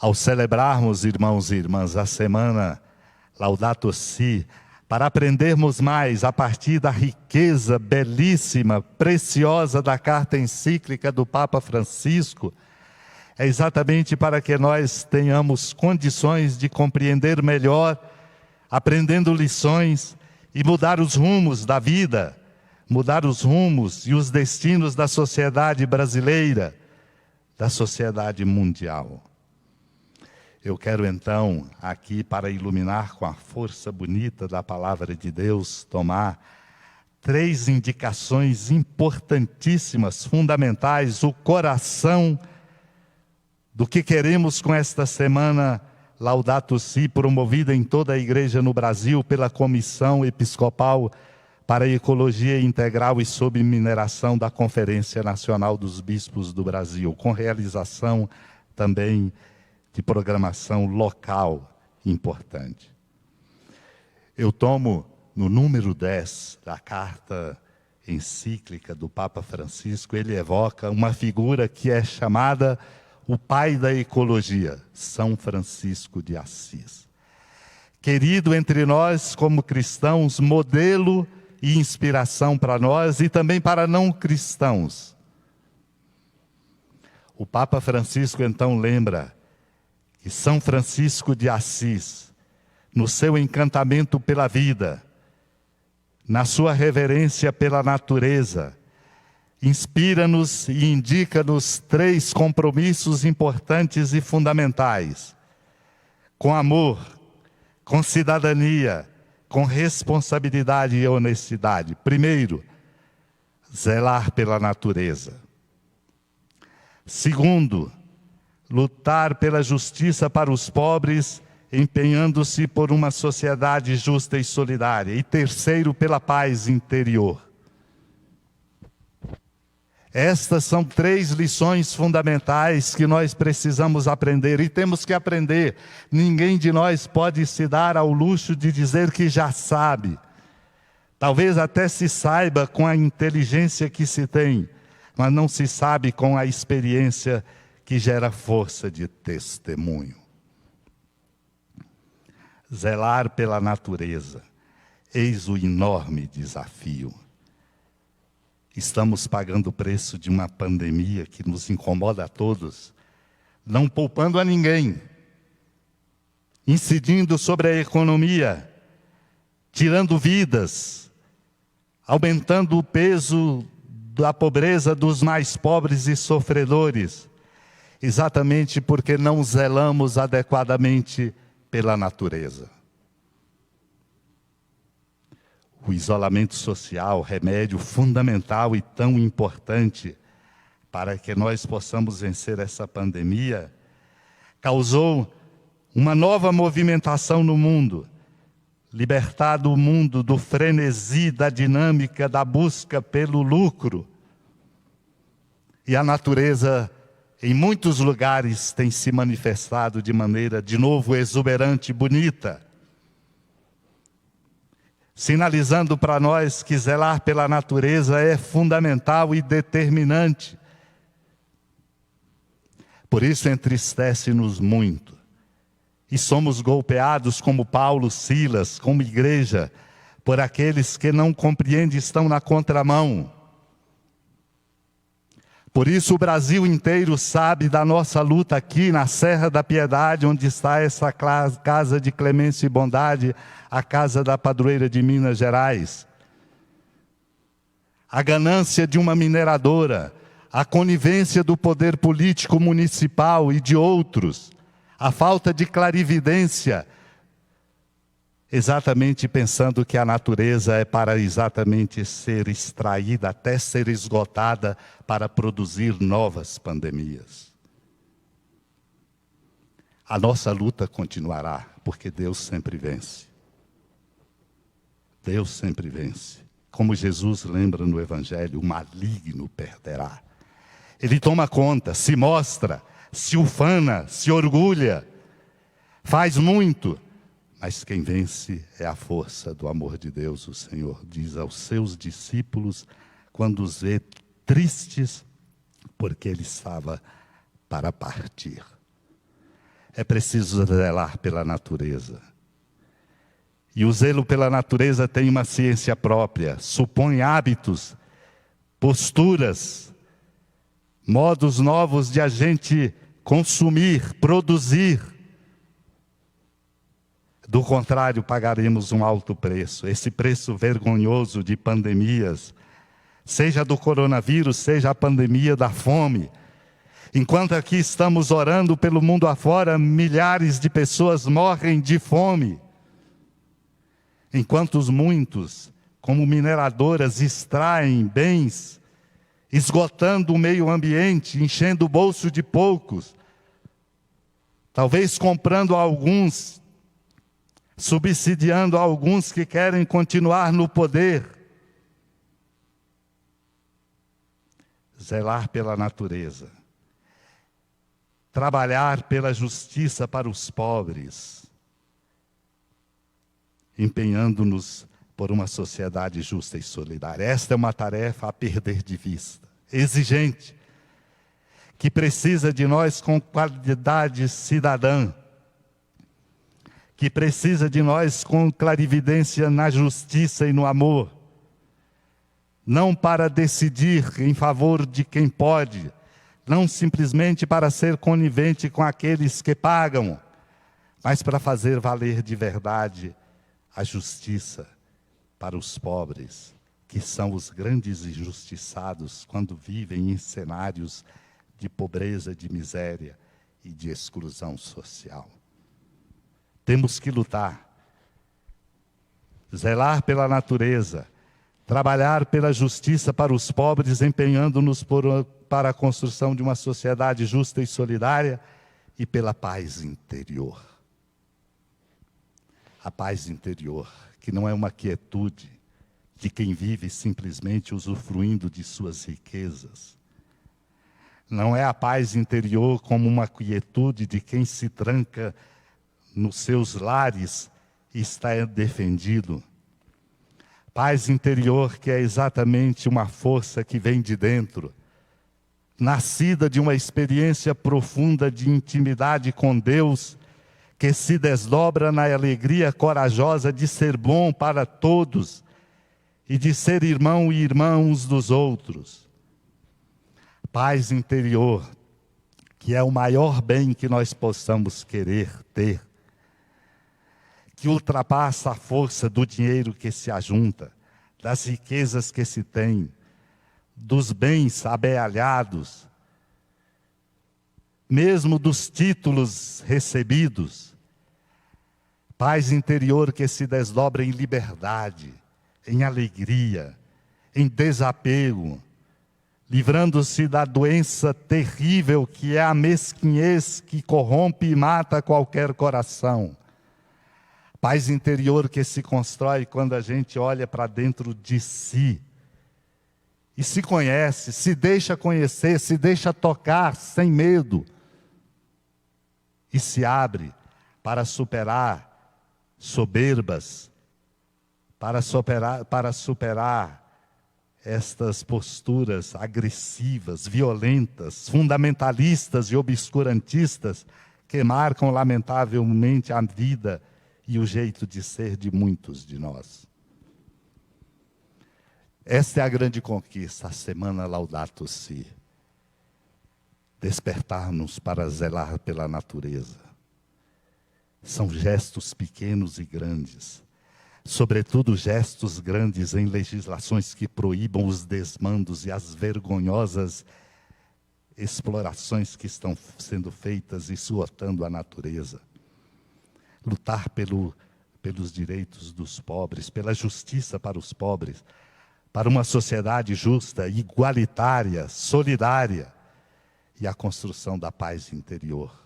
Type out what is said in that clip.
Ao celebrarmos, irmãos e irmãs, a semana Laudato Si, para aprendermos mais a partir da riqueza belíssima, preciosa da carta encíclica do Papa Francisco, é exatamente para que nós tenhamos condições de compreender melhor, aprendendo lições e mudar os rumos da vida, mudar os rumos e os destinos da sociedade brasileira, da sociedade mundial. Eu quero então, aqui para iluminar com a força bonita da palavra de Deus, tomar 3 indicações importantíssimas, fundamentais, o coração do que queremos com esta semana Laudato Si, promovida em toda a igreja no Brasil pela Comissão Episcopal para a Ecologia Integral e Sob Mineração da Conferência Nacional dos Bispos do Brasil, com realização também de programação local importante. Eu tomo no número 10 da carta encíclica do Papa Francisco, ele evoca uma figura que é chamada o pai da ecologia, São Francisco de Assis. Querido entre nós como cristãos, modelo e inspiração para nós e também para não cristãos. O Papa Francisco então lembra que São Francisco de Assis, no seu encantamento pela vida, na sua reverência pela natureza, inspira-nos e indica-nos 3 compromissos importantes e fundamentais: com amor, com cidadania, com responsabilidade e honestidade. Primeiro, zelar pela natureza. Segundo, lutar pela justiça para os pobres, empenhando-se por uma sociedade justa e solidária. E terceiro, pela paz interior. Estas são 3 lições fundamentais que nós precisamos aprender e temos que aprender. Ninguém de nós pode se dar ao luxo de dizer que já sabe. Talvez até se saiba com a inteligência que se tem, mas não se sabe com a experiência que gera força de testemunho. Zelar pela natureza, eis o enorme desafio. Estamos pagando o preço de uma pandemia que nos incomoda a todos, não poupando a ninguém, incidindo sobre a economia, tirando vidas, aumentando o peso da pobreza dos mais pobres e sofredores, exatamente porque não zelamos adequadamente pela natureza. O isolamento social, remédio fundamental e tão importante para que nós possamos vencer essa pandemia, causou uma nova movimentação no mundo, libertado o mundo do frenesi, da dinâmica, da busca pelo lucro. E a natureza, em muitos lugares, tem se manifestado de maneira, de novo, exuberante e bonita, sinalizando para nós que zelar pela natureza é fundamental e determinante. Por isso entristece-nos muito. E somos golpeados como Paulo, Silas, como igreja, por aqueles que não compreendem e estão na contramão. Por isso o Brasil inteiro sabe da nossa luta aqui na Serra da Piedade, onde está essa casa de clemência e bondade, a casa da padroeira de Minas Gerais. A ganância de uma mineradora, a conivência do poder político municipal e de outros, a falta de clarividência, exatamente pensando que a natureza é para exatamente ser extraída, até ser esgotada, para produzir novas pandemias. A nossa luta continuará, porque Deus sempre vence. Deus sempre vence. Como Jesus lembra no Evangelho, o maligno perderá. Ele toma conta, se mostra, se ufana, se orgulha, faz muito. Mas quem vence é a força do amor de Deus. O Senhor diz aos seus discípulos, quando os vê tristes, porque ele estava para partir. é preciso zelar pela natureza. E o zelo pela natureza tem uma ciência própria, supõe hábitos, posturas, modos novos de a gente consumir, produzir. Do contrário, pagaremos um alto preço, esse preço vergonhoso de pandemias, seja do coronavírus, seja a pandemia da fome. Enquanto aqui estamos orando pelo mundo afora, milhares de pessoas morrem de fome. Enquanto muitos, como mineradoras, extraem bens, esgotando o meio ambiente, enchendo o bolso de poucos, talvez comprando alguns, subsidiando alguns que querem continuar no poder. Zelar pela natureza. Trabalhar pela justiça para os pobres, empenhando-nos por uma sociedade justa e solidária. Esta é uma tarefa a perder de vista, exigente, que precisa de nós com qualidade cidadã, que precisa de nós com clarividência na justiça e no amor, não para decidir em favor de quem pode, não simplesmente para ser conivente com aqueles que pagam, mas para fazer valer de verdade a justiça para os pobres, que são os grandes injustiçados quando vivem em cenários de pobreza, de miséria e de exclusão social. Temos que lutar, zelar pela natureza, trabalhar pela justiça para os pobres, empenhando-nos para a construção de uma sociedade justa e solidária e pela paz interior. A paz interior, que não é uma quietude de quem vive simplesmente usufruindo de suas riquezas. Não é a paz interior como uma quietude de quem se tranca nos seus lares e está defendido. Paz interior que é exatamente uma força que vem de dentro, nascida de uma experiência profunda de intimidade com Deus, que se desdobra na alegria corajosa de ser bom para todos e de ser irmão e irmã uns dos outros. Paz interior, que é o maior bem que nós possamos querer ter, que ultrapassa a força do dinheiro que se ajunta, das riquezas que se tem, dos bens amealhados, mesmo dos títulos recebidos. Paz interior que se desdobra em liberdade, em alegria, em desapego, livrando-se da doença terrível que é a mesquinhez que corrompe e mata qualquer coração. Paz interior que se constrói quando a gente olha para dentro de si e se conhece, se deixa conhecer, se deixa tocar sem medo e se abre para superar soberbas, para superar estas posturas agressivas, violentas, fundamentalistas e obscurantistas que marcam lamentavelmente a vida e o jeito de ser de muitos de nós. Esta é a grande conquista, a Semana Laudato Si. Despertar-nos para zelar pela natureza. São gestos pequenos e grandes, sobretudo gestos grandes em legislações que proíbam os desmandos e as vergonhosas explorações que estão sendo feitas e esgotando a natureza. Lutar pelos direitos dos pobres, pela justiça para os pobres, para uma sociedade justa, igualitária, solidária e a construção da paz interior.